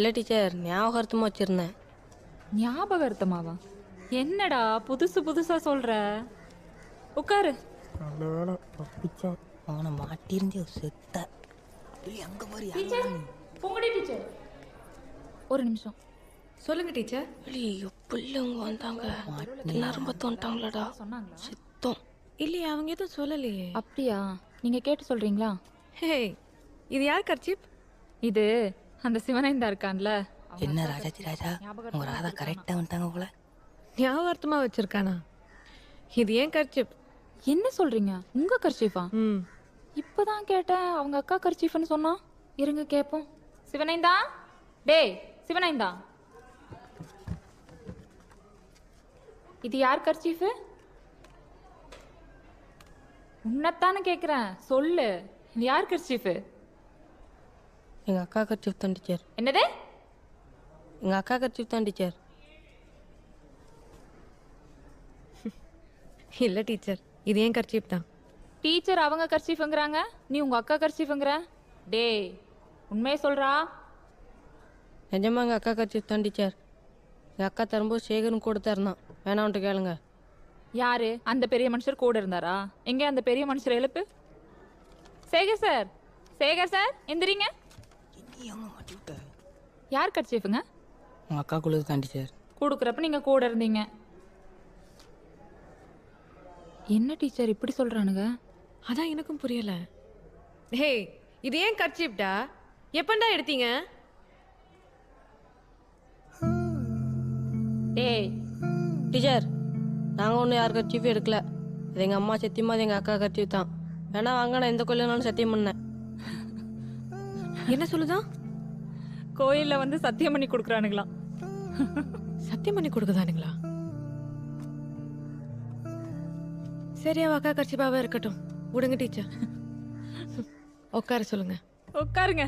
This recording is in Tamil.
இல்லை டீச்சர் ஞாபகார்த்தமாக வச்சுருந்தேன். ஞாபகார்த்தமாவா? என்னடா புதுசு புதுசா சொல்ற? உட்காரு. நல்ல வேலை தப்பிச்சேன். அவனை மாட்டிருந்தே செத்த. அங்கே மாதிரி பொங்கடி டீச்சர், ஒரு நிமிஷம். சொல்லுங்க டீச்சர். பிள்ளைங்க வந்தாங்க, நரம்பத்து வந்துட்டாங்களாடா. சொன்னாங்களா? சித்தம் இல்லையே, அவங்க எதுவும் சொல்லலையே. அப்படியா? நீங்க கேட்டு சொல்றீங்களா? ஹே, இது யார் கர்ச்சீப்? இது அந்த சிவனைந்தா இருக்கான்ல. என்ன ராஜாஜி ராஜா, உங்க ராதா கரெக்டாக வந்துட்டாங்க போல. ஞாபகார்த்தமா வச்சிருக்கானா? இது ஏன் கர்ச்சீப்? என்ன சொல்றீங்க? உங்க கர்ச்சீஃபா? ம், இப்பதான் கேட்டேன். அவங்க அக்கா கர்ச்சீஃப்னு சொன்னா. இருங்க கேப்போம். சிவனைந்தா, டேய் சிவனைந்தா, இது யார் கர்ச்சீஃபு? உன்னத்தானே கேக்குறேன், சொல்லு. இது யார் கர்ச்சீஃபு? எங்கள் அக்கா கர்ச்சீஃப் தான் டீச்சர். என்னது? எங்கள் அக்கா கர்ச்சீஃப் தான் டீச்சர். இல்லை டீச்சர், இது ஏன் கர்ச்சீப் தான். டீச்சர் அவங்க கர்ச்சீஃப்ங்கறாங்க, நீ உங்க அக்கா கர்ச்சீஃப்ங்கற. டேய் உண்மையை சொல்றா. நிஜமா எங்கள் அக்கா கர்ச்சீஃப் தான் டீச்சர். எங்கள் அக்கா தரும்போது சேகரும் கூட தரணும். வேணான்ட்டு கேளுங்க. யாரு அந்த பெரிய மனுஷர் கூட இருந்தாரா? எங்க அந்த பெரிய மனுஷர் எழுப்பு. சேகர் சார், சேகர் சார் எந்திரிங்க. யார் கர்ச்சீஃபுங்க? உங்கள் அக்கா குழுது தான் டீச்சர். கொடுக்குறப்ப நீங்க கூட இருந்தீங்க. என்ன டீச்சர் இப்படி சொல்றானுங்க? அதான் எனக்கும் புரியல. ஹே, இது ஏன் கர்ச்சீப்டா? எப்பண்டா எடுத்தீங்க? டேய் டீச்சர், நாங்கள் ஒன்றும் யார் கர்ச்சீஃபும் எடுக்கல. அது எங்கள் அம்மா சத்தியமாக அது எங்கள் அக்கா கர்ச்சீஃப் தான். வேணா வாங்க, நான் எந்த கொள்ளைனாலும் சத்தியம் பண்ணேன். என்ன சொல்லுதான்? கோயில்ல வந்து சத்தியம் பண்ணி கொடுக்குறானுங்களாம். சத்தியம் பண்ணி கொடுக்குதானுங்களா? சரியா, அக்கா கர்ச்சீப்பாவே இருக்கட்டும். விடுங்க டீச்சர். உட்கார சொல்லுங்க. உட்காருங்க.